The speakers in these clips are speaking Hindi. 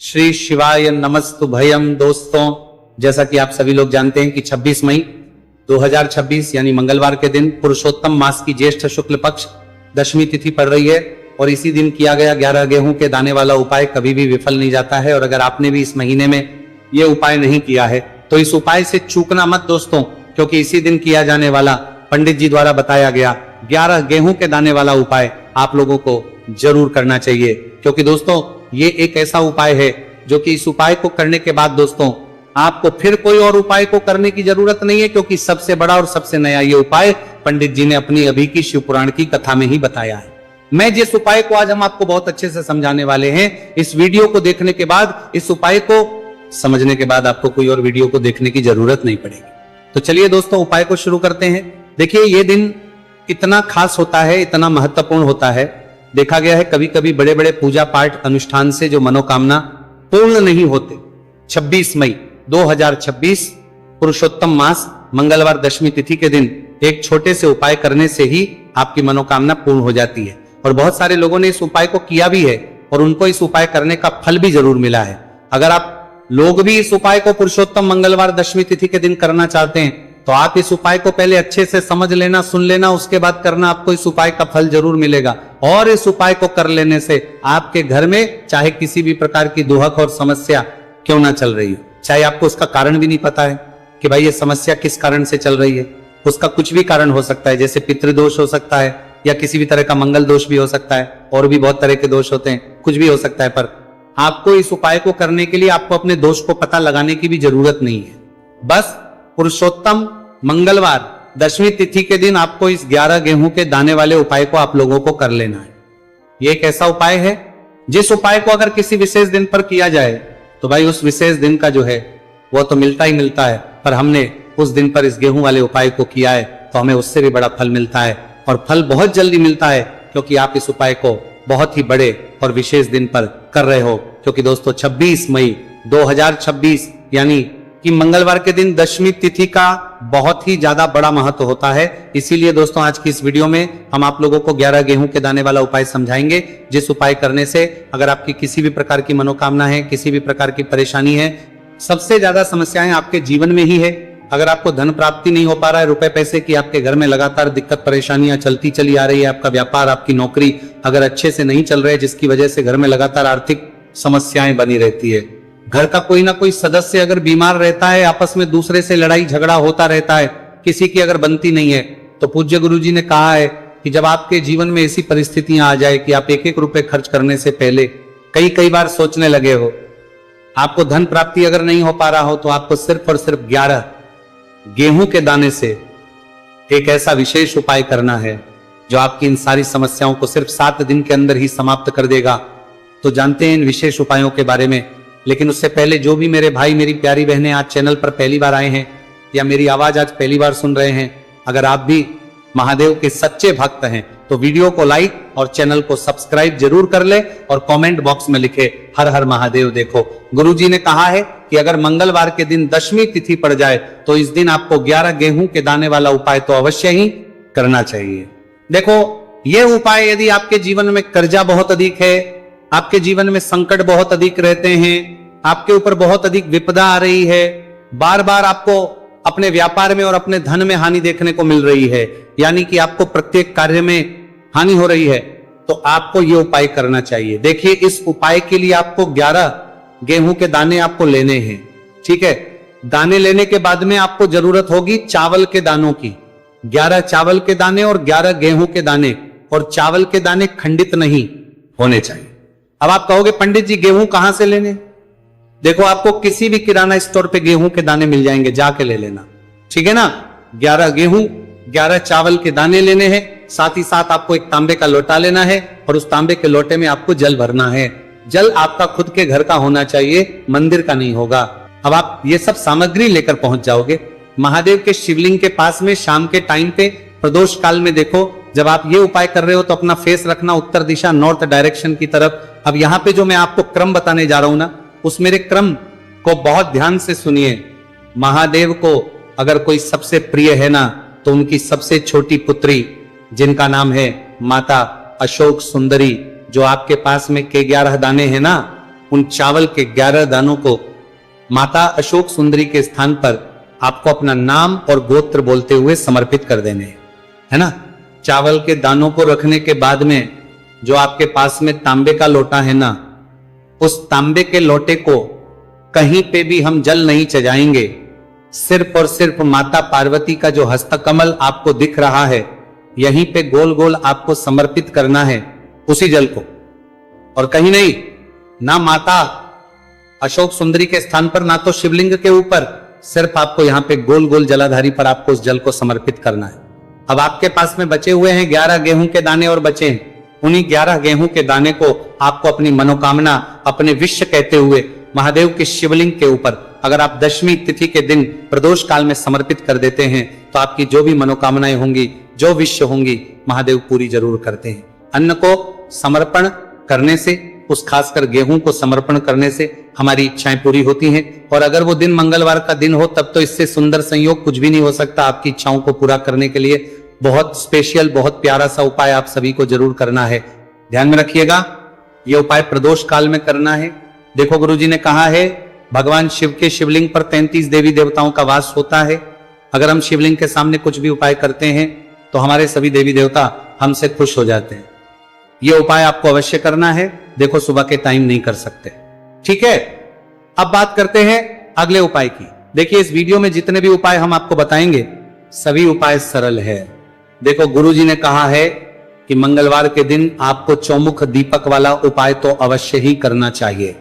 श्री शिवाय नमस्तुभयम। दोस्तों, जैसा कि आप सभी लोग जानते हैं कि 26 मई 2026 यानी मंगलवार के दिन पुरुषोत्तम मास की ज्येष्ठ शुक्ल पक्ष दशमी तिथि पड़ रही है और इसी दिन किया गया 11 गेहूं के दाने वाला उपाय कभी भी विफल नहीं जाता है। और अगर आपने भी इस महीने में ये उपाय नहीं किया है तो इस उपाय से चूकना मत दोस्तों, क्योंकि इसी दिन किया जाने वाला पंडित जी द्वारा बताया गया 11 गेहूं के दाने वाला उपाय आप लोगों को जरूर करना चाहिए। क्योंकि दोस्तों ये एक ऐसा उपाय है जो कि इस उपाय को करने के बाद दोस्तों आपको फिर कोई और उपाय को करने की जरूरत नहीं है, क्योंकि सबसे बड़ा और सबसे नया ये उपाय पंडित जी ने अपनी अभी की शिव पुराण की कथा में ही बताया है। मैं जिस उपाय को आज हम आपको बहुत अच्छे से समझाने वाले हैं, इस वीडियो को देखने के बाद, इस उपाय को समझने के बाद आपको कोई और वीडियो को देखने की जरूरत नहीं पड़ेगी। तो चलिए दोस्तों उपाय को शुरू करते हैं। देखिए ये दिन इतना खास होता है, इतना महत्वपूर्ण होता है। देखा गया है कभी कभी बड़े बड़े पूजा पाठ अनुष्ठान से जो मनोकामना पूर्ण नहीं होते, 26 मई 2026 पुरुषोत्तम मास मंगलवार दशमी तिथि के दिन एक छोटे से उपाय करने से ही आपकी मनोकामना पूर्ण हो जाती है। और बहुत सारे लोगों ने इस उपाय को किया भी है और उनको इस उपाय करने का फल भी जरूर मिला है। अगर आप लोग भी इस उपाय को पुरुषोत्तम मंगलवार दशमी तिथि के दिन करना चाहते हैं तो आप इस उपाय को पहले अच्छे से समझ लेना, सुन लेना, उसके बाद करना, आपको इस उपाय का फल जरूर मिलेगा। और इस उपाय को कर लेने से आपके घर में चाहे किसी भी प्रकार की दुहक और समस्या क्यों ना चल रही हो, चाहे आपको उसका कारण भी नहीं पता है कि भाई ये समस्या किस कारण से चल रही है, उसका कुछ भी कारण हो सकता है, जैसे पितृदोष हो सकता है या किसी भी तरह का मंगल दोष भी हो सकता है, और भी बहुत तरह के दोष होते हैं, कुछ भी हो सकता है। पर आपको इस उपाय को करने के लिए आपको अपने दोष को पता लगाने की भी जरूरत नहीं है। बस पुरुषोत्तम मंगलवार दशमी तिथि के दिन आपको इस 11 गेहूं के दाने वाले उपाय को आप लोगों को कर लेना है। ये एक ऐसा उपाय है जिस उपाय को अगर किसी विशेष दिन पर किया जाए तो भाई उस विशेष दिन का जो है वो तो मिलता ही मिलता है, पर हमने उस दिन पर इस गेहूं वाले उपाय को किया है तो हमें उससे भी बड़ा फल मिलता है, और फल बहुत जल्दी मिलता है क्योंकि आप इस उपाय को बहुत ही बड़े और विशेष दिन पर कर रहे हो। क्योंकि दोस्तों 26 मई 2026 यानी कि मंगलवार के दिन दशमी तिथि का बहुत ही ज्यादा बड़ा महत्व होता है। इसीलिए दोस्तों आज की इस वीडियो में हम आप लोगों को 11 गेहूं के दाने वाला उपाय समझाएंगे, जिस उपाय करने से अगर आपकी किसी भी प्रकार की मनोकामना है, किसी भी प्रकार की परेशानी है, सबसे ज्यादा समस्याएं आपके जीवन में ही है। अगर आपको धन प्राप्ति नहीं हो पा रहा है, रुपए पैसे की आपके घर में लगातार दिक्कत परेशानियां चलती चली आ रही है, आपका व्यापार, आपकी नौकरी अगर अच्छे से नहीं चल रहे, जिसकी वजह से घर में लगातार आर्थिक समस्याएं बनी रहती है, घर का कोई ना कोई सदस्य अगर बीमार रहता है, आपस में दूसरे से लड़ाई झगड़ा होता रहता है, किसी की अगर बनती नहीं है, तो पूज्य गुरुजी ने कहा है कि जब आपके जीवन में ऐसी परिस्थितियां आ जाए कि आप एक एक रुपए खर्च करने से पहले कई बार सोचने लगे हो, आपको धन प्राप्ति अगर नहीं हो पा रहा हो, तो आपको सिर्फ और सिर्फ 11 गेहूं के दाने से एक ऐसा विशेष उपाय करना है जो आपकी इन सारी समस्याओं को सिर्फ 7 दिन के अंदर ही समाप्त कर देगा। तो जानते हैं इन विशेष उपायों के बारे में, लेकिन उससे पहले जो भी मेरे भाई मेरी प्यारी बहनें आज चैनल पर पहली बार आए हैं या मेरी आवाज आज पहली बार सुन रहे हैं, अगर आप भी महादेव के सच्चे भक्त हैं तो वीडियो को लाइक और चैनल को सब्सक्राइब जरूर कर ले और कमेंट बॉक्स में लिखे हर हर महादेव। देखो गुरुजी ने कहा है कि अगर मंगलवार के दिन दशमी तिथि पड़ जाए तो इस दिन आपको 11 गेहूं के दाने वाला उपाय तो अवश्य ही करना चाहिए। देखो ये उपाय यदि आपके जीवन में कर्जा बहुत अधिक है, आपके जीवन में संकट बहुत अधिक रहते हैं, आपके ऊपर बहुत अधिक विपदा आ रही है, बार बार आपको अपने व्यापार में और अपने धन में हानि देखने को मिल रही है, यानी कि आपको प्रत्येक कार्य में हानि हो रही है, तो आपको यह उपाय करना चाहिए। देखिए इस उपाय के लिए आपको 11 गेहूं के दाने आपको लेने हैं, ठीक है। दाने लेने के बाद में आपको जरूरत होगी चावल के दानों की, 11 चावल के दाने और 11 गेहूं के दाने, और चावल के दाने खंडित नहीं होने चाहिए। अब आप कहोगे पंडित जी गेहूं कहां से लेने? देखो आपको किसी भी किराना स्टोर पे गेहूं के दाने मिल जाएंगे, जाके ले लेना, ठीक है ना। 11 गेहूं 11 चावल के दाने लेने हैं, साथ ही साथ आपको एक तांबे का लोटा लेना है और उस तांबे के लोटे में आपको जल भरना है। जल आपका खुद के घर का होना चाहिए, मंदिर का नहीं होगा। अब आप ये सब सामग्री लेकर पहुंच जाओगे महादेव के शिवलिंग के पास में शाम के टाइम पे प्रदोष काल में। देखो जब आप ये उपाय कर रहे हो तो अपना फेस रखना उत्तर दिशा, नॉर्थ डायरेक्शन की तरफ। अब यहाँ पे जो मैं आपको क्रम बताने जा रहा हूं ना, उस मेरे क्रम को बहुत ध्यान से सुनिए। महादेव को अगर कोई सबसे प्रिय है ना, तो उनकी सबसे छोटी पुत्री जिनका नाम है माता अशोक सुंदरी, जो आपके पास में के 11 दाने हैं ना, उन चावल के 11 दानों को माता अशोक सुंदरी के स्थान पर आपको अपना नाम और गोत्र बोलते हुए समर्पित कर देने हैं, है ना। चावल के दानों को रखने के बाद में जो आपके पास में तांबे का लोटा है ना, उस तांबे के लोटे को कहीं पे भी हम जल नहीं चढ़ाएंगे, सिर्फ और सिर्फ माता पार्वती का जो हस्तकमल आपको दिख रहा है यहीं पे गोल गोल आपको समर्पित करना है उसी जल को, और कहीं नहीं, ना माता अशोक सुंदरी के स्थान पर ना तो शिवलिंग के ऊपर, सिर्फ आपको यहां पे गोल गोल जलाधारी पर आपको उस जल को समर्पित करना है। अब आपके पास में बचे हुए हैं 11 गेहूं के दाने और बचे हैं, उन्हीं 11 गेहूं के दाने को आपको अपनी मनोकामना, अपने विश्व कहते हुए महादेव के शिवलिंग के ऊपर अगर आप दशमी तिथि के दिन प्रदोष काल में समर्पित कर देते हैं तो आपकी जो भी मनोकामनाएं होंगी, जो विश्व होंगी, महादेव पूरी जरूर करते हैं। अन्न को समर्पण करने से, उस खासकर गेहूं को समर्पण करने से हमारी इच्छाएं पूरी होती हैं, और अगर वो दिन मंगलवार का दिन हो तब तो इससे सुंदर संयोग कुछ भी नहीं हो सकता। आपकी इच्छाओं को पूरा करने के लिए बहुत स्पेशल, बहुत प्यारा सा उपाय आप सभी को जरूर करना है। ध्यान में रखिएगा, ये उपाय प्रदोष काल में करना है। देखो गुरुजी ने कहा है भगवान शिव के शिवलिंग पर 33 देवी देवताओं का वास होता है। अगर हम शिवलिंग के सामने कुछ भी उपाय करते हैं तो हमारे सभी देवी देवता हमसे खुश हो जाते हैं। यह उपाय आपको अवश्य करना है। देखो सुबह के टाइम नहीं कर सकते, ठीक है। अब बात करते हैं अगले उपाय की। देखिए इस वीडियो में जितने भी उपाय हम आपको बताएंगे सभी उपाय सरल है। देखो गुरुजी ने कहा है कि मंगलवार के दिन आपको चौमुख दीपक वाला उपाय तो अवश्य ही करना चाहिए।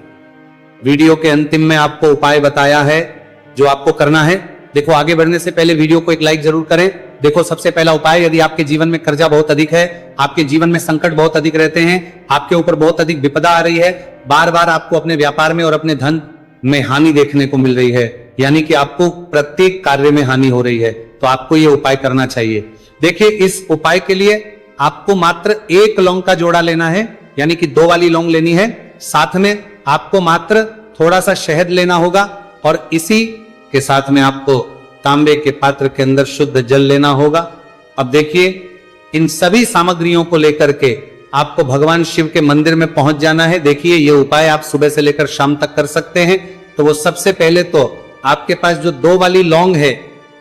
वीडियो के अंतिम में आपको उपाय बताया है जो आपको करना है। देखो आगे बढ़ने से पहले वीडियो को एक लाइक जरूर करें। देखो सबसे पहला उपाय, यदि आपके जीवन में कर्जा बहुत अधिक है, आपके जीवन में संकट बहुत अधिक रहते हैं, आपके ऊपर बहुत अधिक विपदा आ रही है, बार बार आपको अपने व्यापार में और अपने धन में हानि देखने को मिल रही है, यानी कि आपको प्रत्येक कार्य में हानि हो रही है, तो आपको यह उपाय करना चाहिए। देखिए इस उपाय के लिए आपको मात्र 1 लौंग का जोड़ा लेना है, यानी कि 2 वाली लौंग लेनी है। साथ में आपको मात्र थोड़ा सा शहद लेना होगा, और इसी के साथ में आपको तांबे के पात्र के अंदर शुद्ध जल लेना होगा। अब देखिए इन सभी सामग्रियों को लेकर के आपको भगवान शिव के मंदिर में पहुंच जाना है। देखिए ये उपाय आप सुबह से लेकर शाम तक कर सकते हैं। तो वो सबसे पहले तो आपके पास जो 2 वाली लौंग है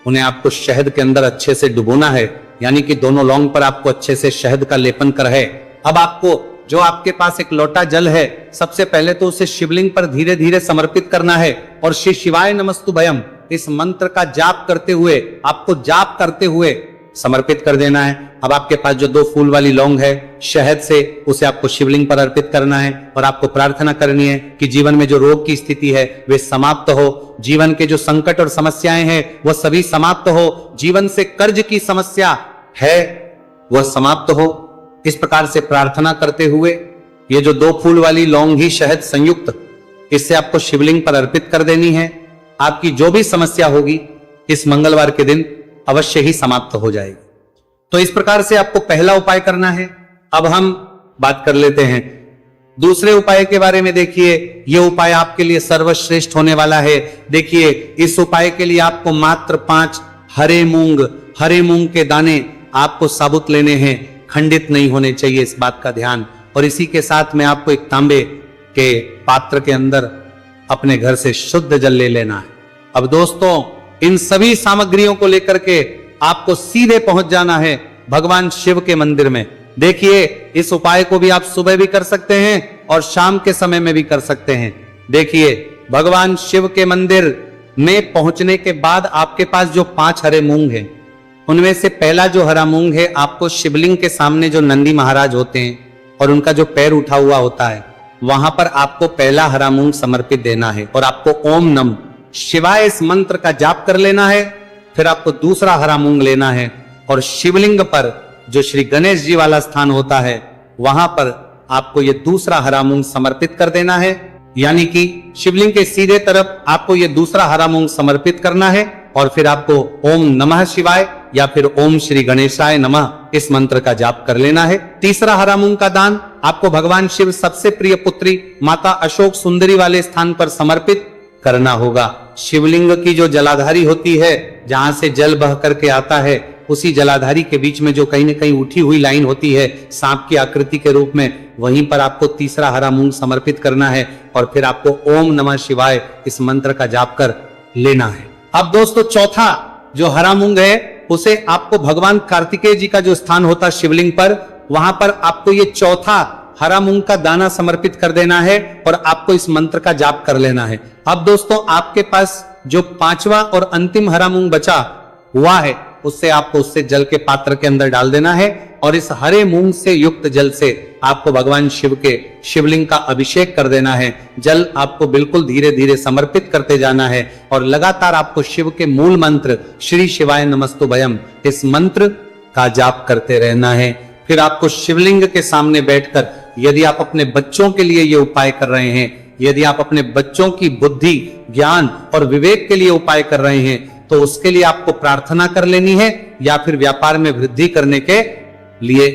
उन्हें आपको शहद के अंदर अच्छे से डुबोना है, यानी कि दोनों लौंग पर आपको अच्छे से शहद का लेपन कर है। अब आपको जो आपके पास एक लोटा जल है, सबसे पहले तो उसे शिवलिंग पर धीरे धीरे समर्पित करना है, और श्री शिवाय नमस्तुभयम इस मंत्र का जाप करते हुए, आपको जाप करते हुए समर्पित कर देना है। अब आपके पास जो 2 फूल वाली लौंग है शहद से, उसे आपको शिवलिंग पर अर्पित करना है, और आपको प्रार्थना करनी है कि जीवन में जो रोग की स्थिति है वे समाप्त हो, जीवन के जो संकट और समस्याएं हैं वह सभी समाप्त हो, जीवन से कर्ज की समस्या है वह समाप्त हो। इस प्रकार से प्रार्थना करते हुए ये जो 2 फूल वाली लौंग ही शहद संयुक्त, इससे आपको शिवलिंग पर अर्पित कर देनी है। आपकी जो भी समस्या होगी इस मंगलवार के दिन अवश्य ही समाप्त हो जाएगी। तो इस प्रकार से आपको पहला उपाय करना है। अब हम बात कर लेते हैं दूसरे उपाय के बारे में। देखिए यह उपाय आपके लिए सर्वश्रेष्ठ होने वाला है। देखिए इस उपाय के लिए आपको मात्र 5 हरे मूंग के दाने आपको साबुत लेने हैं, खंडित नहीं होने चाहिए, इस बात का ध्यान। और इसी के साथ में आपको एक तांबे के पात्र के अंदर अपने घर से शुद्ध जल ले लेना है। अब दोस्तों इन सभी सामग्रियों को लेकर के आपको सीधे पहुंच जाना है भगवान शिव के मंदिर में। देखिए इस उपाय को भी आप सुबह भी कर सकते हैं और शाम के समय में भी कर सकते हैं। देखिए भगवान शिव के मंदिर में पहुंचने के बाद आपके पास जो 5 हरे मूंग हैं, उनमें से पहला जो हरा मूंग है आपको शिवलिंग के सामने जो नंदी महाराज होते हैं और उनका जो पैर उठा हुआ होता है, वहां पर आपको पहला हरा मूंग समर्पित देना है, और आपको ओम नम शिवाय इस मंत्र का जाप कर लेना है। फिर आपको दूसरा हरा मूंग लेना है और शिवलिंग पर जो श्री गणेश जी वाला स्थान होता है वहां पर आपको ये दूसरा हरा मूंग समर्पित कर देना है, यानी कि शिवलिंग के सीधे तरफ आपको ये दूसरा हरा मूंग समर्पित करना है। और फिर आपको ओम नमः शिवाय या फिर ओम श्री गणेशाय नमः इस मंत्र का जाप कर लेना है। तीसरा हरा मूंग का दान आपको भगवान शिव सबसे प्रिय पुत्री माता अशोक सुंदरी वाले स्थान पर समर्पित करना होगा। शिवलिंग की जो जलाधारी होती है, जहां से जल बह करके आता है, उसी जलाधारी के बीच में जो कहीं न कहीं उठी हुई लाइन होती है सांप की आकृति के रूप में, वहीं पर आपको तीसरा हरा मूंग समर्पित करना है और फिर आपको ओम नमः शिवाय इस मंत्र का जाप कर लेना है। अब दोस्तों चौथा जो हरा मूंग है उसे आपको भगवान कार्तिकेय जी का जो स्थान होता है शिवलिंग पर, वहां पर आपको ये चौथा हरा मूंग का दाना समर्पित कर देना है और आपको इस मंत्र का जाप कर लेना है। अब दोस्तों आपके पास जो पांचवा और अंतिम हरा मूंग बचा हुआ है उससे आपको उससे जल के पात्र के अंदर डाल देना है और इस हरे मूंग से युक्त जल से आपको भगवान शिव के शिवलिंग का अभिषेक कर देना है। जल आपको बिल्कुल धीरे धीरे समर्पित करते जाना है और लगातार आपको शिव के मूल मंत्र श्री शिवाय नमस्तुभयम इस मंत्र का जाप करते रहना है। फिर आपको शिवलिंग के सामने बैठकर यदि आप अपने बच्चों के लिए ये उपाय कर रहे हैं, यदि आप अपने बच्चों की बुद्धि ज्ञान और विवेक के लिए उपाय कर रहे हैं तो उसके लिए आपको प्रार्थना कर लेनी है, या फिर व्यापार में वृद्धि करने के लिए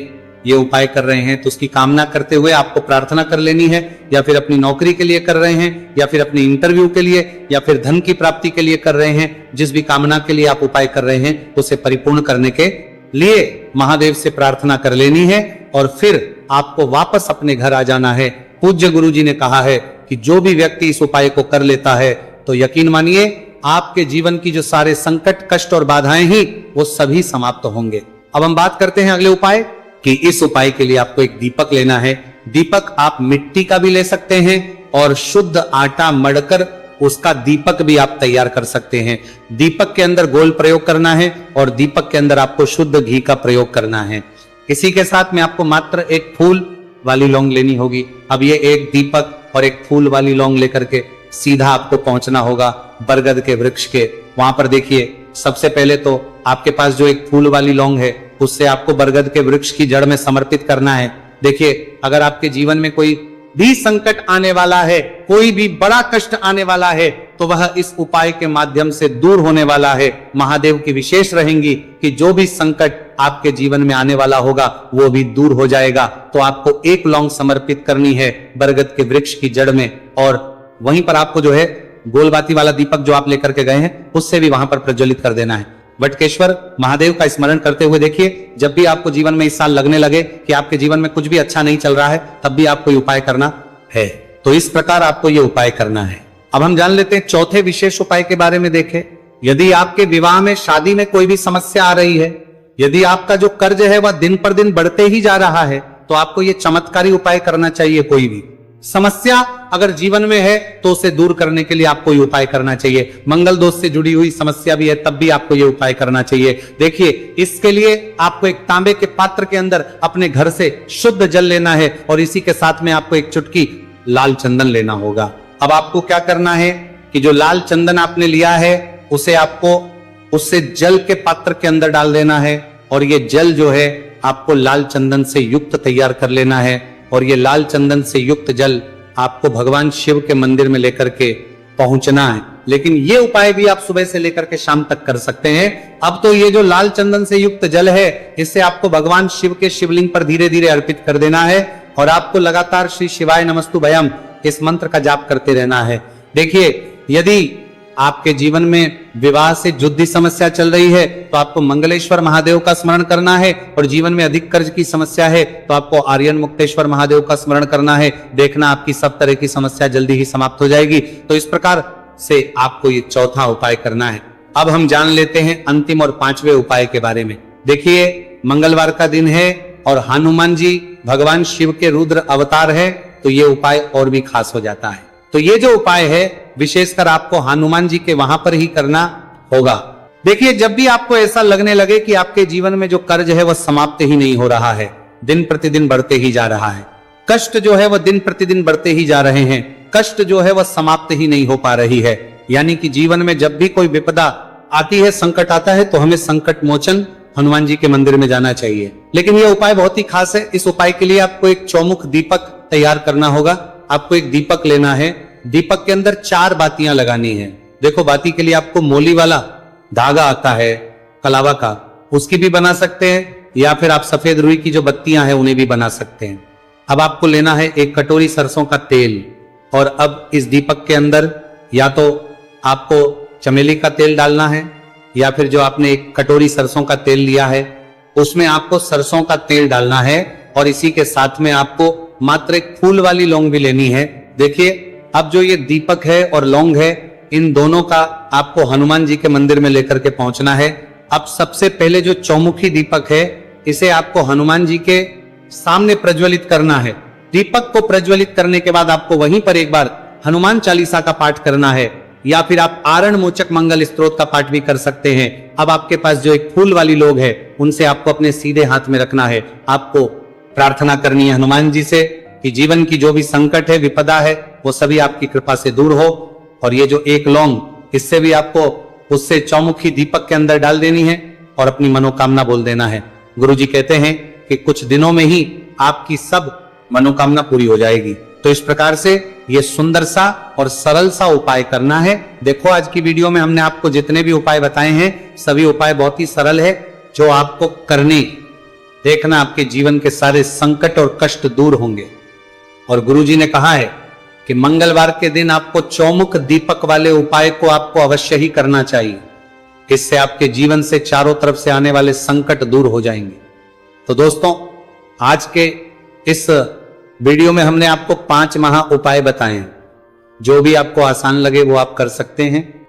ये उपाय कर रहे हैं तो उसकी कामना करते हुए आपको प्रार्थना कर लेनी है, या फिर अपनी नौकरी के लिए कर रहे हैं, या फिर अपनी इंटरव्यू के लिए, या फिर धन की प्राप्ति के लिए कर रहे हैं। जिस भी कामना के लिए आप उपाय कर रहे हैं उसे परिपूर्ण करने के लिए महादेव से प्रार्थना कर लेनी है और फिर आपको वापस अपने घर आ जाना है। पूज्य गुरु जी ने कहा है कि जो भी व्यक्ति इस उपाय को कर लेता है तो यकीन मानिए आपके जीवन की जो सारे संकट कष्ट और बाधाएं ही वो सभी समाप्त होंगे। अब हम बात करते हैं अगले उपाय कि इस उपाय के लिए आपको एक दीपक लेना है। दीपक आप मिट्टी का भी ले सकते हैं और शुद्ध आटा मढ़कर उसका दीपक भी आप तैयार कर सकते हैं। दीपक के अंदर गोल प्रयोग करना है और दीपक के अंदर आपको शुद्ध घी का प्रयोग करना है। इसी के साथ में आपको मात्र एक फूल वाली लौंग लेनी होगी। अब ये एक दीपक और एक फूल वाली लौंग लेकर के सीधा आपको पहुंचना होगा बरगद के वृक्ष के। वहां पर देखिए सबसे पहले तो आपके पास जो एक फूल वाली लौंग है उससे आपको बरगद के वृक्ष की जड़ में समर्पित करना है। देखिए अगर आपके जीवन में कोई भी संकट आने वाला है, कोई भी बड़ा कष्ट आने वाला है तो वह इस उपाय के माध्यम से दूर होने वाला है। महादेव की विशेष रहेंगी कि जो भी संकट आपके जीवन में आने वाला होगा वो भी दूर हो जाएगा। तो आपको एक लौंग समर्पित करनी है बरगद के वृक्ष की जड़ में और वहीं पर आपको जो है गोलबाती वाला दीपक जो आप लेकर के गए हैं उससे भी वहां पर प्रज्वलित कर देना है। वटकेश्वर महादेव का स्मरण करते हुए देखिए जब भी आपको जीवन में इस साल लगने लगे कि आपके जीवन में कुछ भी अच्छा नहीं चल रहा है तब भी आपको ये उपाय करना है। तो इस प्रकार आपको ये उपाय करना है। अब हम जान लेते हैं चौथे विशेष उपाय के बारे में। देखें यदि आपके विवाह में शादी में कोई भी समस्या आ रही है, यदि आपका जो कर्ज है वह दिन पर दिन बढ़ते ही जा रहा है तो आपको ये चमत्कारी उपाय करना चाहिए। कोई भी समस्या अगर जीवन में है तो उसे दूर करने के लिए आपको ये उपाय करना चाहिए। मंगल दोष से जुड़ी हुई समस्या भी है तब भी आपको ये उपाय करना चाहिए। देखिए इसके लिए आपको एक तांबे के पात्र के अंदर अपने घर से शुद्ध जल लेना है और इसी के साथ में आपको एक चुटकी लाल चंदन लेना होगा। अब आपको क्या करना है कि जो लाल चंदन आपने लिया है उसे आपको उससे जल के पात्र के अंदर डाल देना है और ये जल जो है आपको लाल चंदन से युक्त तैयार कर लेना है और ये लाल चंदन से युक्त जल आपको भगवान शिव के मंदिर में लेकर के पहुंचना है। लेकिन ये उपाय भी आप सुबह से लेकर के शाम तक कर सकते हैं। अब तो ये जो लाल चंदन से युक्त जल है इसे आपको भगवान शिव के शिवलिंग पर धीरे धीरे अर्पित कर देना है और आपको लगातार श्री शिवाय नमस्तुभयम इस मंत्र का जाप करते रहना है। देखिए यदि आपके जीवन में विवाह से जुद्धी समस्या चल रही है तो आपको मंगलेश्वर महादेव का स्मरण करना है और जीवन में अधिक कर्ज की समस्या है तो आपको आर्यन मुक्तेश्वर महादेव का स्मरण करना है। देखना आपकी सब तरह की समस्या जल्दी ही समाप्त हो जाएगी। तो इस प्रकार से आपको ये चौथा उपाय करना है। अब हम जान लेते हैं अंतिम और पांचवें उपाय के बारे में। देखिए मंगलवार का दिन है और हनुमान जी भगवान शिव के रुद्र अवतार है तो ये उपाय और भी खास हो जाता है। तो ये जो उपाय है विशेषकर आपको हनुमान जी के वहां पर ही करना होगा। देखिए जब भी आपको ऐसा लगने लगे कि आपके जीवन में जो कर्ज है वह समाप्त ही नहीं हो रहा है, दिन प्रतिदिन बढ़ते ही जा रहा है, कष्ट जो है वह दिन प्रतिदिन बढ़ते ही जा रहे हैं, कष्ट जो है वह समाप्त ही नहीं हो पा रही है, यानी कि जीवन में जब भी कोई विपदा आती है, संकट आता है तो हमें संकट मोचन हनुमान जी के मंदिर में जाना चाहिए। लेकिन यह उपाय बहुत ही खास है। इस उपाय के लिए आपको एक चौमुख दीपक तैयार करना होगा। आपको एक दीपक लेना है, दीपक के अंदर 4 बातियां लगानी है। देखो बाती के लिए आपको मोली वाला धागा आता है कलावा का, उसकी भी बना सकते हैं या फिर आप सफेद रुई की जो बत्तियां हैं उन्हें भी बना सकते हैं। अब आपको लेना है एक कटोरी सरसों का तेल और अब इस दीपक के अंदर या तो आपको चमेली का तेल डालना है या फिर जो आपने एक कटोरी सरसों का तेल लिया है, उसमें आपको सरसों का तेल डालना है और इसी के साथ में आपको मात्र एक फूल वाली लौंग भी लेनी है। देखिए, अब जो ये दीपक है और लौंग है, इन दोनों का आपको हनुमान जी के मंदिर में लेकर के पहुंचना है। अब सबसे पहले जो चौमुखी दीपक है, इसे आपको हनुमान जी के सामने प्रज्वलित करना है। दीपक को प्रज्वलित करने के बाद आपको वहीं पर एक बार हनुमान चालीसा का पाठ करना है, या फिर आप आरण मोचक मंगल स्तोत्र का पाठ भी कर सकते हैं। अब आपके पास जो एक फूल वाली लोग है, उनसे आपको अपने सीधे हाथ में रखना है। आपको प्रार्थना करनी है हनुमान जी से कि जीवन की जो भी संकट है, विपदा है, वो सभी आपकी कृपा से दूर हो। और ये जो एक लौंग, इससे भी आपको उससे चौमुखी दीपक के अंदर डाल देनी है और अपनी मनोकामना बोल देना है। गुरुजी कहते हैं कि कुछ दिनों में ही आपकी सब मनोकामना पूरी हो जाएगी। तो इस प्रकार से ये सुंदर सा और सरल सा उपाय करना है। देखो, आज की वीडियो में हमने आपको जितने भी उपाय बताए हैं, सभी उपाय बहुत ही सरल है, जो आपको करने, देखना आपके जीवन के सारे संकट और कष्ट दूर होंगे। और गुरुजी ने कहा है कि मंगलवार के दिन आपको चौमुख दीपक वाले उपाय को आपको अवश्य ही करना चाहिए। इससे आपके जीवन से चारों तरफ से आने वाले संकट दूर हो जाएंगे। तो दोस्तों, आज के इस वीडियो में हमने आपको 5 महा उपाय बताए हैं। जो भी आपको आसान लगे वो आप कर सकते हैं।